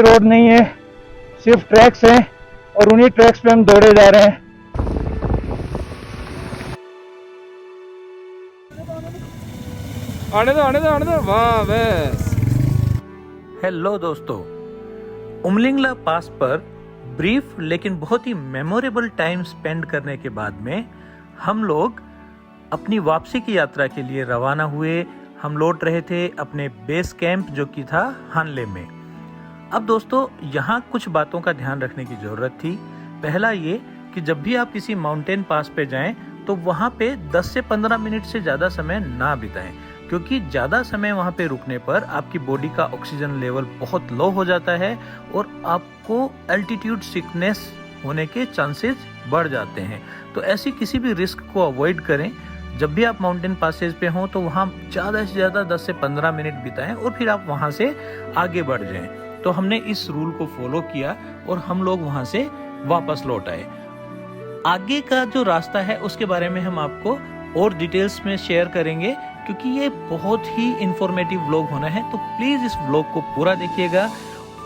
Road नहीं है, सिर्फ ट्रैक्स हैं और उन्हीं ट्रैक्स पे हम दौड़े जा रहे हैं। आने दो वाह बस। हेलो दोस्तों, उमलिंगला पास पर ब्रीफ लेकिन बहुत ही मेमोरेबल टाइम स्पेंड करने के बाद में हम लोग अपनी वापसी की यात्रा के लिए रवाना हुए। हम लौट रहे थे अपने बेस कैंप जो कि था हानले में। अब दोस्तों, यहाँ कुछ बातों का ध्यान रखने की जरूरत थी। पहला ये कि जब भी आप किसी माउंटेन पास पे जाएं तो वहाँ पे 10 से 15 मिनट से ज़्यादा समय ना बिताएं, क्योंकि ज़्यादा समय वहाँ पे रुकने पर आपकी बॉडी का ऑक्सीजन लेवल बहुत लो हो जाता है और आपको एल्टीट्यूड सिकनेस होने के चांसेस बढ़ जाते हैं। तो ऐसी किसी भी रिस्क को अवॉइड करें। जब भी आप माउंटेन पासेज पे हों तो वहाँ ज़्यादा से ज़्यादा 10 से 15 मिनट बिताएं और फिर आप वहाँ से आगे बढ़ जाएं। तो हमने इस रूल को फॉलो किया और हम लोग वहाँ से वापस लौट आए। आगे का जो रास्ता है उसके बारे में हम आपको और डिटेल्स में शेयर करेंगे, क्योंकि ये बहुत ही इंफॉर्मेटिव व्लॉग होना है। तो प्लीज इस व्लॉग को पूरा देखिएगा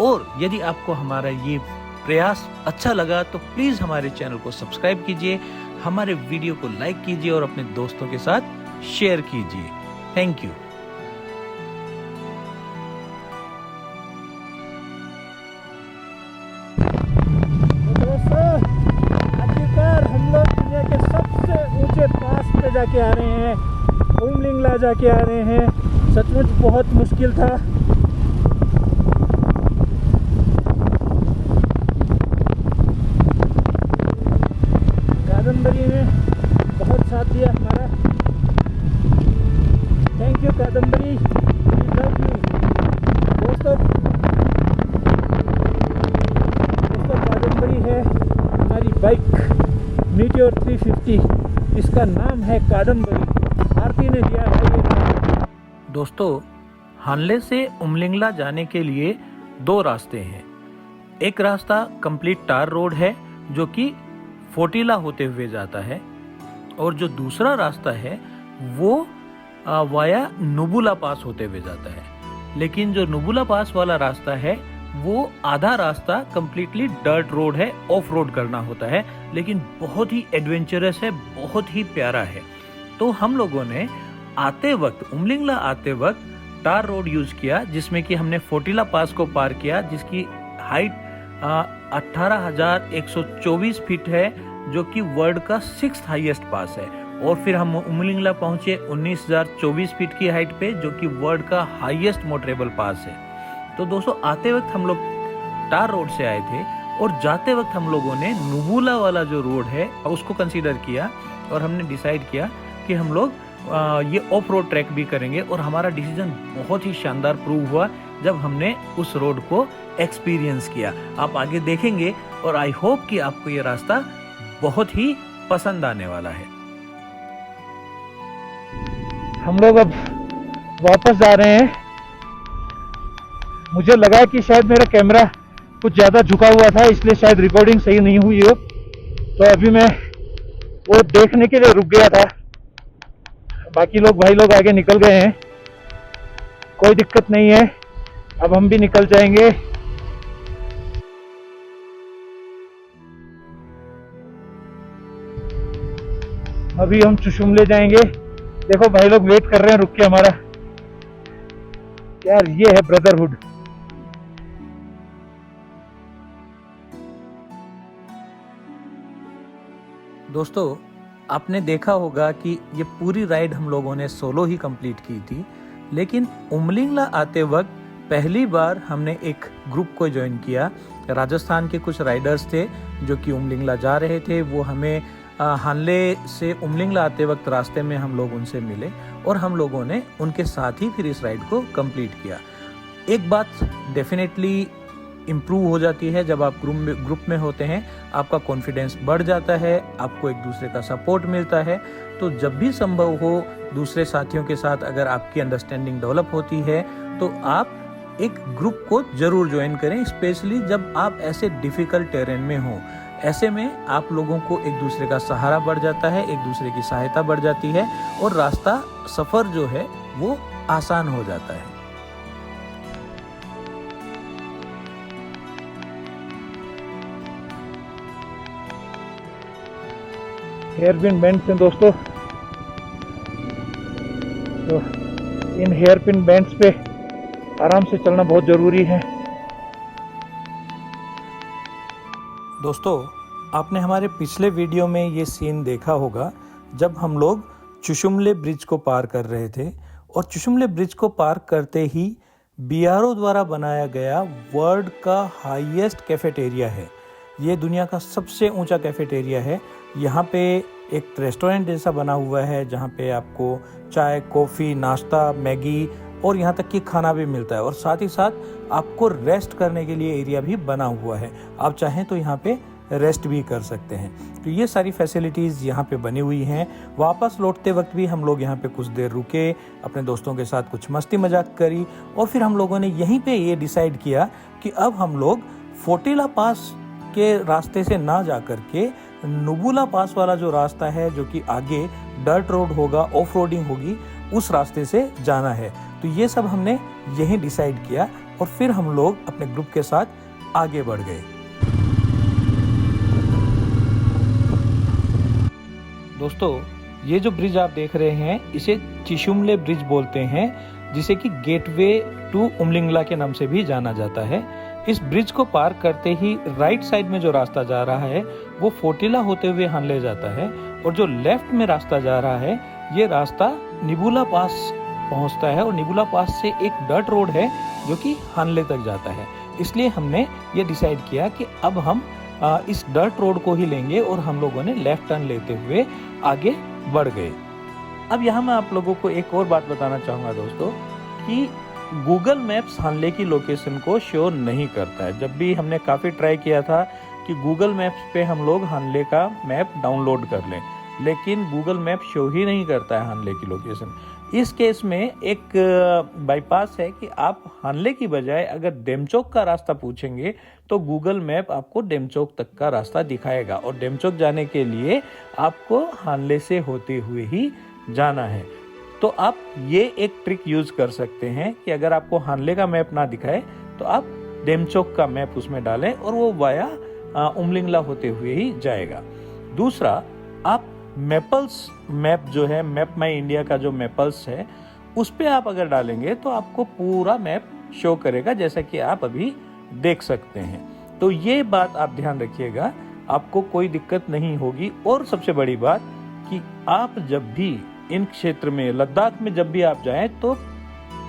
और यदि आपको हमारा ये प्रयास अच्छा लगा तो प्लीज हमारे चैनल को सब्सक्राइब कीजिए, हमारे वीडियो को लाइक कीजिए और अपने दोस्तों के साथ शेयर कीजिए। Thank you. पे जाके आ रहे हैं, उमलिंगला जाके आ रहे हैं। सचमुच बहुत मुश्किल था। कादम्बरी ने बहुत साथ दिया हमारा। Thank you Kadambari, we love you. दोस्तों कादम्बरी है हमारी बाइक मीटियोर 350, इसका नाम है कादम्बरी, आरती ने दिया है। दोस्तों, हानले से उमलिंगला जाने के लिए 2 रास्ते हैं। एक रास्ता कंप्लीट टार रोड है जो कि फोटिला होते हुए जाता है, और जो दूसरा रास्ता है वो वाया नुबुला पास होते हुए जाता है। लेकिन जो नुबुला पास वाला रास्ता है वो आधा रास्ता कंप्लीटली डर्ट रोड है, ऑफ रोड करना होता है, लेकिन बहुत ही एडवेंचरस है, बहुत ही प्यारा है। तो हम लोगों ने आते वक्त, उमलिंगला आते वक्त टार रोड यूज किया, जिसमें कि हमने फोटिला पास को पार किया, जिसकी हाइट 18,124 फीट है, जो कि वर्ल्ड का 6th हाईएस्ट पास है। और फिर हम उमलिंगला पहुंचे 19,024 फीट की हाइट पे, जो कि वर्ल्ड का हाईएस्ट मोटरेबल पास है। तो दोस्तों, आते वक्त हम लोग टार रोड से आए थे और जाते वक्त हम लोगों ने नुबुला वाला जो रोड है उसको कंसीडर किया और हमने डिसाइड किया कि हम लोग ये ऑफ रोड ट्रैक भी करेंगे। और हमारा डिसीजन बहुत ही शानदार प्रूव हुआ जब हमने उस रोड को एक्सपीरियंस किया। आप आगे देखेंगे और आई होप कि आपको ये रास्ता बहुत ही पसंद आने वाला है। हम लोग अब वापस जा रहे हैं। मुझे लगा कि शायद मेरा कैमरा कुछ ज़्यादा झुका हुआ था, इसलिए शायद रिकॉर्डिंग सही नहीं हुई हो। तो अभी मैं वो देखने के लिए रुक गया था। बाकी लोग, भाई लोग आगे निकल गए हैं, कोई दिक्कत नहीं है, अब हम भी निकल जाएंगे। अभी हम चुशुमले जाएंगे। देखो भाई लोग वेट कर रहे हैं रुक के हमारा। यार ये है ब्रदरहुड। दोस्तों, आपने देखा होगा कि ये पूरी राइड हम लोगों ने सोलो ही कंप्लीट की थी, लेकिन उमलिंगला आते वक्त पहली बार हमने एक ग्रुप को ज्वाइन किया। राजस्थान के कुछ राइडर्स थे जो कि उमलिंगला जा रहे थे। वो हमें हानले से उमलिंगला आते वक्त रास्ते में हम लोग उनसे मिले और हम लोगों ने उनके साथ ही फिर इस राइड को कंप्लीट किया। एक बात डेफिनेटली इम्प्रूव हो जाती है जब आप ग्रुप में होते हैं, आपका कॉन्फिडेंस बढ़ जाता है, आपको एक दूसरे का सपोर्ट मिलता है। तो जब भी संभव हो दूसरे साथियों के साथ अगर आपकी अंडरस्टैंडिंग डेवलप होती है तो आप एक ग्रुप को जरूर ज्वाइन करें, स्पेशली जब आप ऐसे डिफिकल्ट टेरेन में हो। ऐसे में आप लोगों को एक दूसरे का सहारा बढ़ जाता है, एक दूसरे की सहायता बढ़ जाती है और रास्ता, सफर जो है वो आसान हो जाता है। हेयर पिन बेंड्स हैं दोस्तों। तो इन हेयर पिन बेंड्स पे आराम से चलना बहुत ज़रूरी है। दोस्तों, आपने हमारे पिछले वीडियो में ये सीन देखा होगा जब हम लोग चुशुमले ब्रिज को पार कर रहे थे, और चुशुमले ब्रिज को पार करते ही BRO द्वारा बनाया गया वर्ल्ड का हाईएस्ट कैफेटेरिया है। ये दुनिया का सबसे ऊंचा कैफेटेरिया है। यहाँ पे एक रेस्टोरेंट जैसा बना हुआ है जहाँ पे आपको चाय, कॉफ़ी, नाश्ता, मैगी और यहाँ तक कि खाना भी मिलता है, और साथ ही साथ आपको रेस्ट करने के लिए एरिया भी बना हुआ है। आप चाहें तो यहाँ पे रेस्ट भी कर सकते हैं। तो ये सारी फैसिलिटीज़ यहाँ पे बनी हुई हैं। वापस लौटते वक्त भी हम लोग यहाँ पे कुछ देर रुके, अपने दोस्तों के साथ कुछ मस्ती मजाक करी, और फिर हम लोगों ने यहीं पे ये डिसाइड किया कि अब हम लोग फोटिला पास के रास्ते से ना जा करके नुबुला पास वाला जो रास्ता है, जो कि आगे डर्ट रोड होगा, ऑफ रोडिंग होगी, उस रास्ते से जाना है। तो ये सब हमने यहीं डिसाइड किया, और फिर हम लोग अपने ग्रुप के साथ आगे बढ़ गए। दोस्तों, ये जो ब्रिज आप देख रहे हैं इसे चिशुमले ब्रिज बोलते हैं, जिसे कि गेटवे टू उमलिंगला के नाम से भी जाना जाता है। इस ब्रिज को पार करते ही राइट साइड में जो रास्ता जा रहा है वो फोटिला होते हुए हानले जाता है, और जो लेफ्ट में रास्ता जा रहा है ये रास्ता निबुला पास पहुंचता है, और निबुला पास से एक डर्ट रोड है जो कि हानले तक जाता है। इसलिए हमने ये डिसाइड किया कि अब हम इस डर्ट रोड को ही लेंगे, और हम लोगों ने लेफ्ट टर्न लेते हुए आगे बढ़ गए। अब यहाँ मैं आप लोगों को एक और बात बताना चाहूँगा दोस्तों, कि गूगल मैप्स हानले की लोकेशन को शो नहीं करता है। जब भी हमने काफ़ी ट्राई किया था कि गूगल मैप्स पे हम लोग हानले का मैप डाउनलोड कर लें, लेकिन गूगल मैप शो ही नहीं करता है हानले की लोकेशन। इस केस में एक बाईपास है कि आप हानले की बजाय अगर डेमचौक का रास्ता पूछेंगे तो गूगल मैप आपको डेमचौक तक का रास्ता दिखाएगा, और डेमचौक जाने के लिए आपको हानले से होते हुए ही जाना है। तो आप ये एक ट्रिक यूज कर सकते हैं कि अगर आपको हानले का मैप ना दिखाए तो आप डेमचौक का मैप उसमें डालें, और वो वाया उमलिंगला होते हुए ही जाएगा। दूसरा, आप मैपल्स मैप जो है, मैप माई इंडिया का जो मैपल्स है, उस पे आप अगर डालेंगे तो आपको पूरा मैप शो करेगा, जैसा कि आप अभी देख सकते हैं। तो ये बात आप ध्यान रखिएगा, आपको कोई दिक्कत नहीं होगी। और सबसे बड़ी बात कि आप जब भी इन क्षेत्र में, लद्दाख में जब भी आप जाएं तो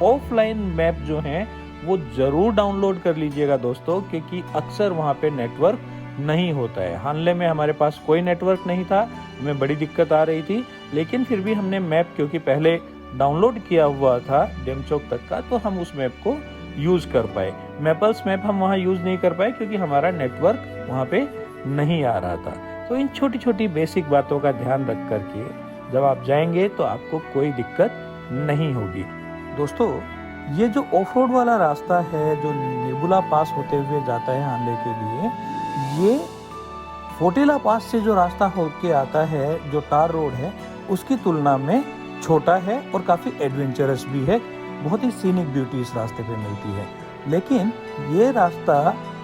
ऑफलाइन मैप जो हैं वो जरूर डाउनलोड कर लीजिएगा दोस्तों, क्योंकि अक्सर वहाँ पे नेटवर्क नहीं होता है। हानले में हमारे पास कोई नेटवर्क नहीं था, हमें बड़ी दिक्कत आ रही थी, लेकिन फिर भी हमने मैप, क्योंकि पहले डाउनलोड किया हुआ था डेमचौक तक का, तो हम उस मैप को यूज कर पाए। मैपल्स मैप हम वहाँ यूज नहीं कर पाए क्योंकि हमारा नेटवर्क वहाँ पे नहीं आ रहा था। तो इन छोटी छोटी बेसिक बातों का ध्यान रख करके जब आप जाएंगे तो आपको कोई दिक्कत नहीं होगी। दोस्तों, ये जो ऑफ रोड वाला रास्ता है जो निबुला पास होते हुए जाता है हानले के लिए, ये फोटिला पास से जो रास्ता होके आता है, जो टार रोड है, उसकी तुलना में छोटा है और काफ़ी एडवेंचरस भी है। बहुत ही सीनिक ब्यूटी इस रास्ते पे मिलती है। लेकिन ये रास्ता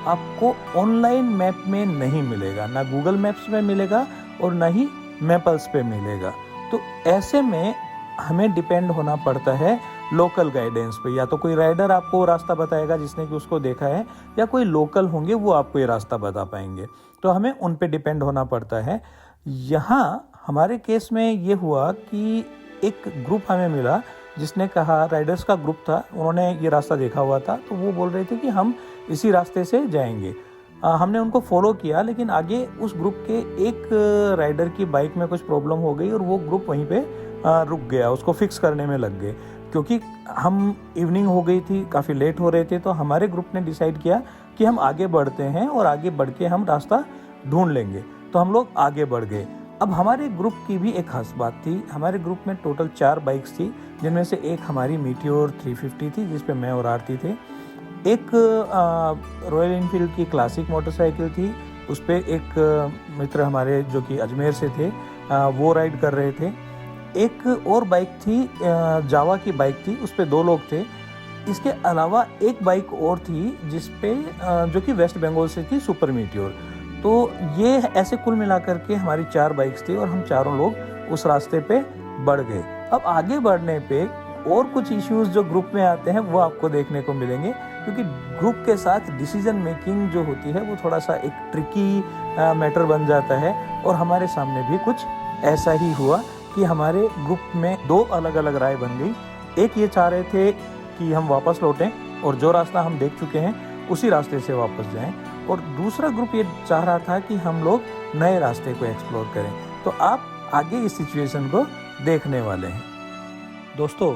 आपको ऑनलाइन मैप में नहीं मिलेगा, ना गूगल मैप्स में मिलेगा और ना ही मैपल्स पे मिलेगा। तो ऐसे में हमें डिपेंड होना पड़ता है लोकल गाइडेंस पे। या तो कोई राइडर आपको रास्ता बताएगा जिसने कि उसको देखा है, या कोई लोकल होंगे वो आपको ये रास्ता बता पाएंगे। तो हमें उन पे डिपेंड होना पड़ता है। यहाँ हमारे केस में ये हुआ कि एक ग्रुप हमें मिला जिसने कहा, राइडर्स का ग्रुप था, उन्होंने ये रास्ता देखा हुआ था, तो वो बोल रहे थे कि हम इसी रास्ते से जाएंगे। हमने उनको फॉलो किया, लेकिन आगे उस ग्रुप के एक राइडर की बाइक में कुछ प्रॉब्लम हो गई और वो ग्रुप वहीं पे रुक गया, उसको फिक्स करने में लग गए। क्योंकि हम इवनिंग हो गई थी, काफ़ी लेट हो रहे थे, तो हमारे ग्रुप ने डिसाइड किया कि हम आगे बढ़ते हैं और आगे बढ़ के हम रास्ता ढूंढ लेंगे। तो हम लोग आगे बढ़ गए। अब हमारे ग्रुप की भी एक खास बात थी। हमारे ग्रुप में टोटल 4 बाइक्स थी, जिनमें से एक हमारी मीटियोर 350 थी जिस पे मैं और आरती थे। एक रॉयल एनफील्ड की क्लासिक मोटरसाइकिल थी, उस पर एक मित्र हमारे जो कि अजमेर से थे वो राइड कर रहे थे। एक और बाइक थी, जावा की बाइक थी, उस पर 2 लोग थे। इसके अलावा एक बाइक और थी जिस पे जो कि वेस्ट बंगाल से थी, सुपर मीटियोर। तो ये ऐसे कुल मिलाकर के हमारी 4 बाइक्स थी और हम चारों लोग उस रास्ते पे बढ़ गए। अब आगे बढ़ने पे और कुछ इश्यूज जो ग्रुप में आते हैं वो आपको देखने को मिलेंगे, क्योंकि ग्रुप के साथ डिसीजन मेकिंग जो होती है वो थोड़ा सा एक ट्रिकी मैटर बन जाता है। और हमारे सामने भी कुछ ऐसा ही हुआ कि हमारे ग्रुप में 2 अलग अलग राय बन गई। एक ये चाह रहे थे कि हम वापस लौटें और जो रास्ता हम देख चुके हैं उसी रास्ते से वापस जाएं, और दूसरा ग्रुप ये चाह रहा था कि हम लोग नए रास्ते को एक्सप्लोर करें। तो आप आगे इस सिचुएशन को देखने वाले हैं। दोस्तों,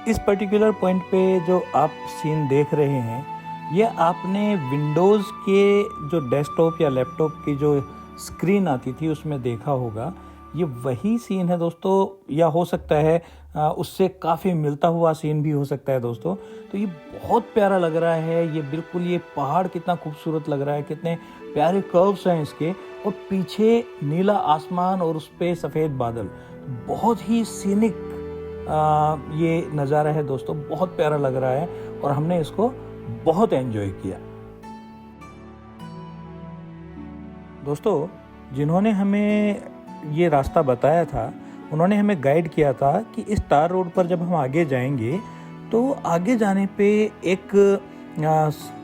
इस पर्टिकुलर पॉइंट पे जो आप सीन देख रहे हैं, ये आपने विंडोज़ के जो डेस्कटॉप या लैपटॉप की जो स्क्रीन आती थी उसमें देखा होगा। ये वही सीन है दोस्तों, या हो सकता है उससे काफ़ी मिलता हुआ सीन भी हो सकता है दोस्तों। तो ये बहुत प्यारा लग रहा है। ये बिल्कुल, ये पहाड़ कितना खूबसूरत लग रहा है, कितने प्यारे कर्व्स हैं इसके, और पीछे नीला आसमान और उस पे सफ़ेद बादल। बहुत ही सीनिक ये नज़ारा है दोस्तों, बहुत प्यारा लग रहा है और हमने इसको बहुत एंजॉय किया। दोस्तों, जिन्होंने हमें ये रास्ता बताया था उन्होंने हमें गाइड किया था कि इस टार रोड पर जब हम आगे जाएंगे तो आगे जाने पे एक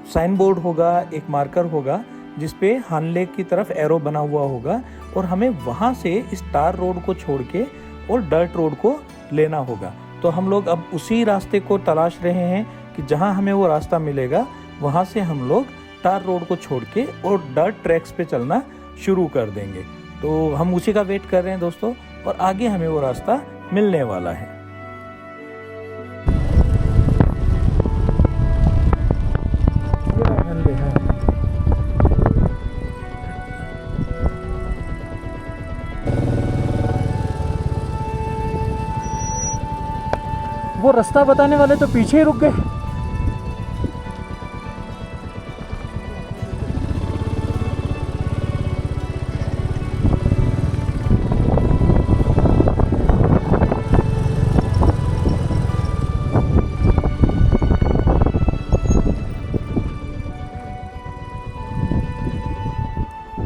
साइन बोर्ड होगा, एक मार्कर होगा जिस पे हानले की तरफ एरो बना हुआ होगा, और हमें वहाँ से इस टार रोड को छोड़ के और डर्ट रोड को लेना होगा। तो हम लोग अब उसी रास्ते को तलाश रहे हैं कि जहाँ हमें वो रास्ता मिलेगा वहाँ से हम लोग टार रोड को छोड़ के और डर्ट ट्रैक्स पे चलना शुरू कर देंगे। तो हम उसी का वेट कर रहे हैं दोस्तों, और आगे हमें वो रास्ता मिलने वाला है। वो रास्ता बताने वाले तो पीछे ही रुक गए।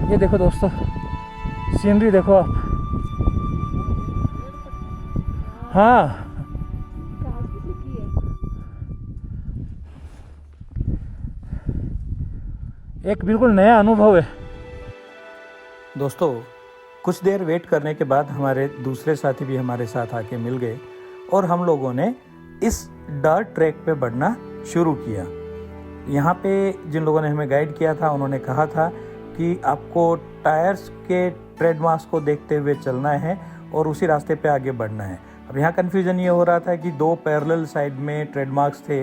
ये देखो दोस्तों, सीनरी देखो आप। हाँ, एक बिल्कुल नया अनुभव है दोस्तों। कुछ देर वेट करने के बाद हमारे दूसरे साथी भी हमारे साथ आके मिल गए और हम लोगों ने इस डर्ट ट्रैक पे बढ़ना शुरू किया। यहाँ पे जिन लोगों ने हमें गाइड किया था उन्होंने कहा था कि आपको टायर्स के ट्रेड मार्क्स को देखते हुए चलना है और उसी रास्ते पे आगे बढ़ना है। अब यहाँ कन्फ्यूजन ये हो रहा था कि 2 पैरेलल साइड में ट्रेड मार्क्स थे,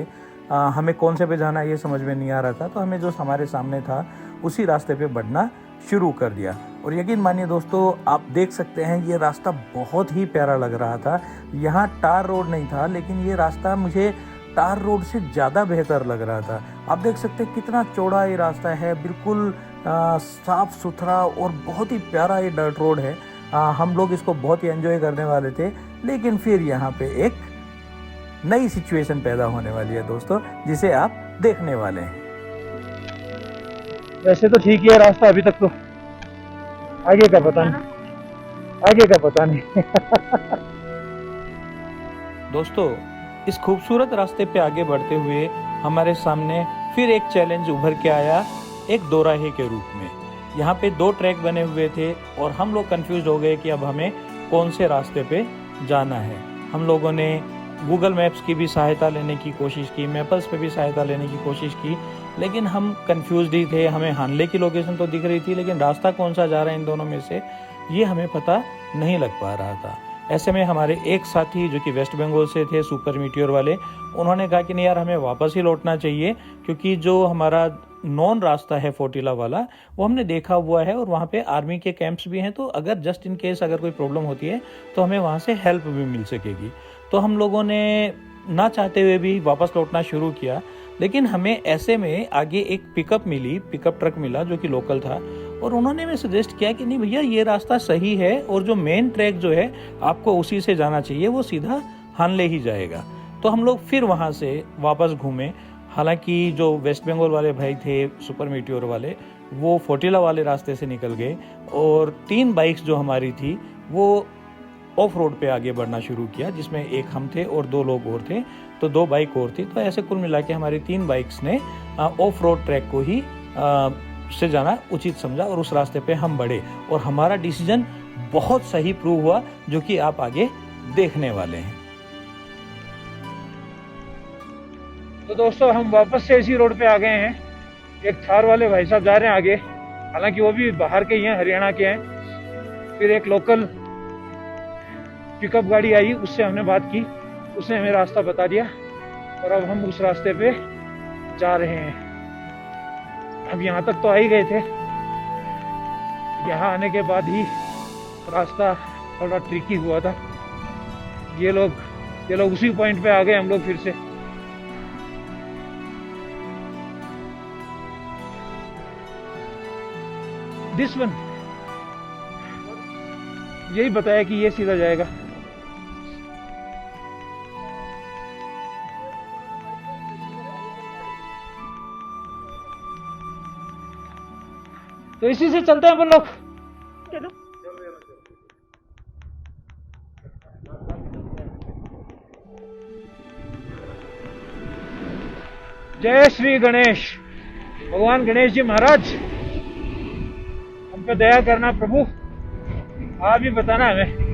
हमें कौन से पे जाना है ये समझ में नहीं आ रहा था। तो हमें जो हमारे सामने था उसी रास्ते पे बढ़ना शुरू कर दिया। और यकीन मानिए दोस्तों, आप देख सकते हैं ये रास्ता बहुत ही प्यारा लग रहा था। यहाँ टार रोड नहीं था, लेकिन ये रास्ता मुझे टार रोड से ज़्यादा बेहतर लग रहा था। आप देख सकते हैं कितना चौड़ा ये रास्ता है, बिल्कुल साफ सुथरा और बहुत ही प्यारा ये डर्ट रोड है। हम लोग इसको बहुत ही एंजॉय करने वाले थे, लेकिन फिर यहाँ पे एक नई सिचुएशन पैदा होने वाली है दोस्तों, जिसे आप देखने वाले हैं। वैसे तो ठीक ही है रास्ता अभी तक, तो आगे का पता नहीं, आगे का पता नहीं। दोस्तों, इस खूबसूरत रास्ते पे आगे बढ़ते हुए हमारे सामने फिर एक चैलेंज उभर के आया, एक दोराहे के रूप में। यहाँ पे 2 ट्रैक बने हुए थे और हम लोग कंफ्यूज हो गए कि अब हमें कौन से रास्ते पे जाना है। हम लोगों ने गूगल मैप्स की भी सहायता लेने की कोशिश की, मैपल्स पे भी सहायता लेने की कोशिश की, लेकिन हम कंफ्यूज ही थे। हमें हानले की लोकेशन तो दिख रही थी, लेकिन रास्ता कौन सा जा रहा है इन दोनों में से ये हमें पता नहीं लग पा रहा था। ऐसे में हमारे एक साथी जो कि वेस्ट बंगाल से थे, सुपर मीटियोर वाले, उन्होंने कहा कि नहीं यार, हमें वापस ही लौटना चाहिए, क्योंकि जो हमारा नॉन रास्ता है फोर्टिला वाला वो हमने देखा हुआ है और वहाँ पे आर्मी के कैंप्स भी हैं, तो अगर जस्ट इन केस अगर कोई प्रॉब्लम होती है तो हमें वहाँ से हेल्प भी मिल सकेगी। तो हम लोगों ने ना चाहते हुए भी वापस लौटना शुरू किया, लेकिन हमें ऐसे में आगे एक पिकअप ट्रक मिला जो कि लोकल था, और उन्होंने हमें सजेस्ट किया कि नहीं भैया, ये रास्ता सही है और जो मेन ट्रैक जो है आपको उसी से जाना चाहिए, वो सीधा हानले ही जाएगा। तो हम लोग फिर वहाँ से वापस घूमे। हालांकि जो वेस्ट बंगाल वाले भाई थे सुपर मीटियोर वाले, वो फोटिला वाले रास्ते से निकल गए और 3 बाइक्स जो हमारी थी वो ऑफ रोड पे आगे बढ़ना शुरू किया, जिसमें एक हम थे और 2 लोग और थे, तो 2 बाइक और थी। तो ऐसे कुल मिला के हमारी 3 बाइक्स ने ऑफ रोड ट्रैक को ही से जाना उचित समझा और उस रास्ते पे हम बढ़े और हमारा डिसीजन बहुत सही प्रूव हुआ, जो कि आप आगे देखने वाले हैं। तो दोस्तों हम वापस से इसी रोड पे आ गए हैं। एक थार वाले भाई साहब जा रहे हैं आगे, हालांकि वो भी बाहर के ही हैं, हरियाणा के हैं। फिर एक लोकल पिकअप गाड़ी आई, उससे हमने बात की, उसने हमें रास्ता बता दिया और अब हम उस रास्ते पे जा रहे हैं। अब यहाँ तक तो आ ही गए थे, यहाँ आने के बाद ही रास्ता थोड़ा ट्रिकी हुआ था। ये लोग उसी पॉइंट पे आ गए, हम लोग फिर से। दिस वन यही बताया कि ये सीधा जाएगा। तो इसी से चलते हैं अपन लोग। चलो। जय श्री गणेश। भगवान गणेश जी महाराज हम पे दया करना प्रभु, आप ही बताना हमें।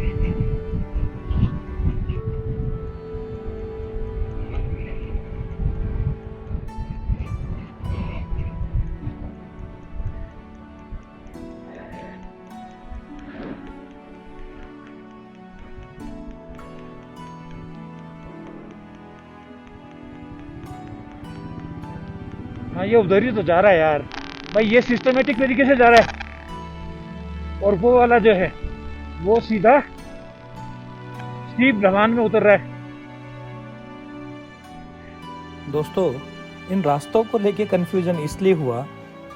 हाँ ये उधर ही तो जा रहा है यार भाई, ये सिस्टमेटिक तरीके से जा रहा है और वो वाला जो है वो सीधा स्टीप ढलान में उतर रहा है। दोस्तों इन रास्तों को लेके कंफ्यूजन इसलिए हुआ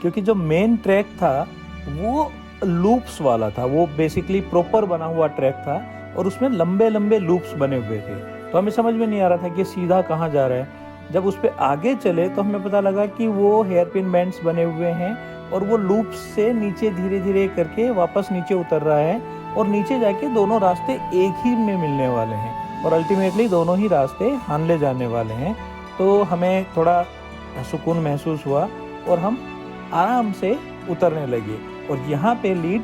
क्योंकि जो मेन ट्रैक था वो लूप्स वाला था, वो बेसिकली प्रॉपर बना हुआ ट्रैक था और उसमें लंबे लंबे लूप्स बने हुए थे। तो हमें समझ में नहीं आ रहा था कि सीधा कहाँ जा रहा है। जब उस पर आगे चले तो हमें पता लगा कि वो हेयरपिन बैंड्स बने हुए हैं और वो लूप्स से नीचे धीरे धीरे करके वापस नीचे उतर रहा है और नीचे जाके दोनों रास्ते एक ही में मिलने वाले हैं और अल्टीमेटली दोनों ही रास्ते हानले जाने वाले हैं। तो हमें थोड़ा सुकून महसूस हुआ और हम आराम से उतरने लगे और यहाँ पे लीड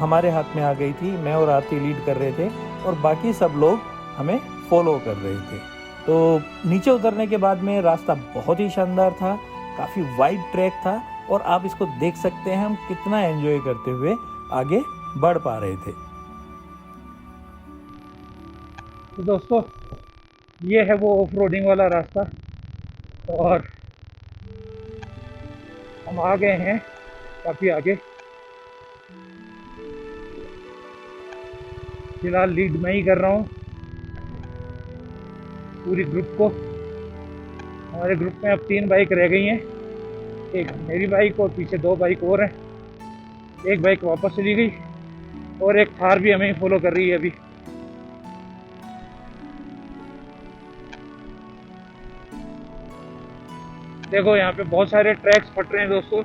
हमारे हाथ में आ गई थी। मैं और आरती लीड कर रहे थे और बाकी सब लोग हमें फॉलो कर रहे थे। तो नीचे उतरने के बाद में रास्ता बहुत ही शानदार था, काफ़ी वाइड ट्रैक था और आप इसको देख सकते हैं हम कितना एंजॉय करते हुए आगे बढ़ पा रहे थे। तो दोस्तों ये है वो ऑफ रोडिंग वाला रास्ता और हम आ गए हैं काफ़ी आगे। फिलहाल लीड मैं ही कर रहा हूँ पूरी ग्रुप को। हमारे ग्रुप में अब 3 बाइक रह गई हैं, एक मेरी बाइक और पीछे 2 बाइक और हैं। एक बाइक वापस चली गई और एक थार भी हमें फॉलो कर रही है अभी। देखो यहाँ पे बहुत सारे ट्रैक्स फट रहे हैं दोस्तों,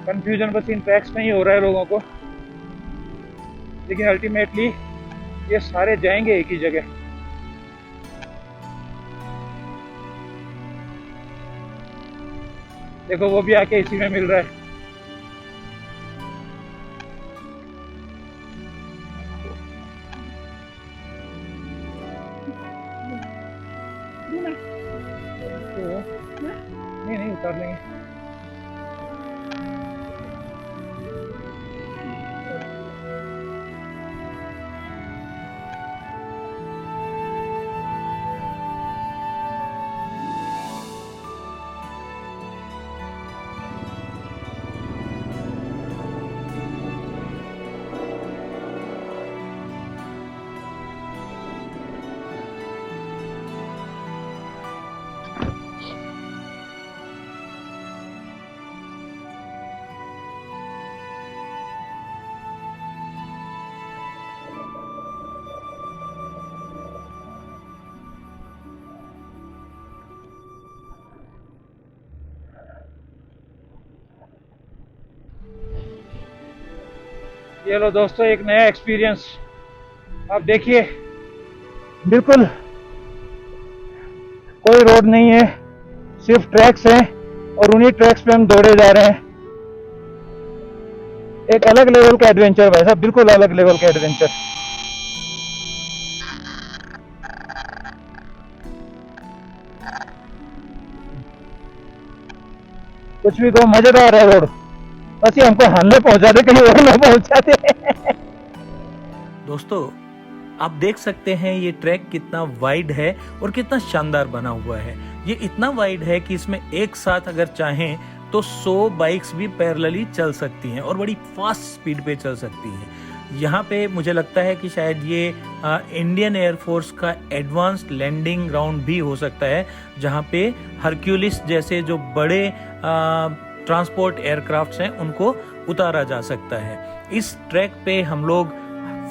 कंफ्यूजन बस इन ट्रैक्स में ही हो रहा है लोगों को, लेकिन अल्टीमेटली ये सारे जाएंगे एक ही जगह। देखो वो भी आके इसी में मिल रहा है। नहीं उतार लेंगे। ये लो दोस्तों, एक नया एक्सपीरियंस। आप देखिए, बिल्कुल कोई रोड नहीं है, सिर्फ ट्रैक्स हैं और उन्हीं ट्रैक्स पे हम दौड़े जा रहे हैं। एक अलग लेवल का एडवेंचर भाई साहब, बिल्कुल अलग लेवल का एडवेंचर। कुछ भी कहो, मजेदार है रोड। बस ये हमको हानले पहुंचा दे, कहीं और ना पहुंचा दे। दोस्तों, आप देख सकते हैं ये ट्रैक कितना वाइड है और कितना शानदार बना हुआ है। ये इतना वाइड है कि इसमें एक साथ अगर चाहें तो 100 बाइक्स भी पैरेलली चल सकती हैं और बड़ी फास्ट स्पीड पे चल सकती हैं। यहाँ पे मुझे लगता है कि शायद ये इंडियन एयरफोर्स का एडवांस्ड लैंडिंग ग्राउंड भी हो सकता है, जहाँ पे हरक्यूलिस जैसे जो बड़े ट्रांसपोर्ट एयरक्राफ्ट्स हैं उनको उतारा जा सकता है। इस ट्रैक पे हम लोग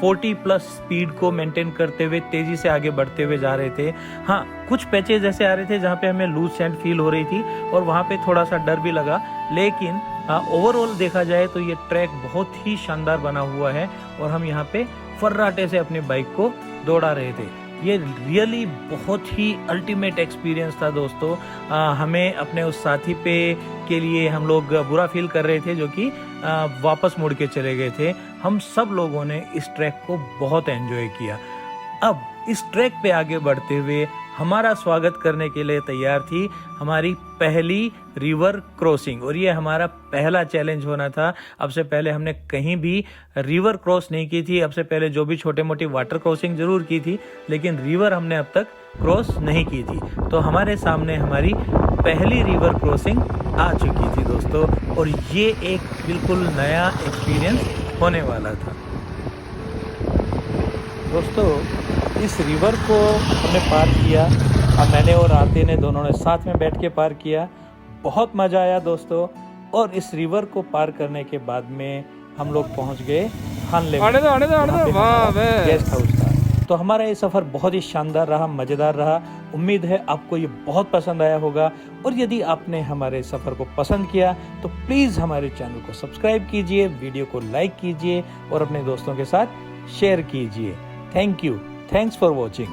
40 प्लस स्पीड को मेंटेन करते हुए तेजी से आगे बढ़ते हुए जा रहे थे। हाँ, कुछ पैचेज ऐसे आ रहे थे जहाँ पे हमें लूज सैंड फील हो रही थी और वहाँ पे थोड़ा सा डर भी लगा, लेकिन ओवरऑल देखा जाए तो ये ट्रैक बहुत ही शानदार बना हुआ है और हम यहाँ पे फर्राटे से अपनी बाइक को दौड़ा रहे थे। ये रियली बहुत ही अल्टीमेट एक्सपीरियंस था दोस्तों। हमें अपने उस साथी पे के लिए हम लोग बुरा फील कर रहे थे जो कि वापस मुड़ के चले गए थे। हम सब लोगों ने इस ट्रैक को बहुत एंजॉय किया। अब इस ट्रैक पे आगे बढ़ते हुए हमारा स्वागत करने के लिए तैयार थी हमारी पहली रिवर क्रॉसिंग, और ये हमारा पहला चैलेंज होना था। अब से पहले हमने कहीं भी रिवर क्रॉस नहीं की थी। अब से पहले जो भी छोटे मोटी वाटर क्रॉसिंग जरूर की थी, लेकिन रिवर हमने अब तक क्रॉस नहीं की थी। तो हमारे सामने हमारी पहली रिवर क्रॉसिंग आ चुकी थी दोस्तों, और ये एक बिल्कुल नया एक्सपीरियंस होने वाला था। दोस्तों, इस रिवर को हमने पार किया। अब मैंने और आते ने दोनों ने साथ में बैठ के पार किया। बहुत मजा आया दोस्तों। और इस रिवर को पार करने के बाद में हम लोग पहुंच गए हानले गेस्ट हाउस था। तो हमारा ये सफर बहुत ही शानदार रहा, मजेदार रहा। उम्मीद है आपको ये बहुत पसंद आया होगा, और यदि आपने हमारे सफर को पसंद किया तो प्लीज हमारे चैनल को सब्सक्राइब कीजिए, वीडियो को लाइक कीजिए और अपने दोस्तों के साथ शेयर कीजिए। Thank you, thanks for watching.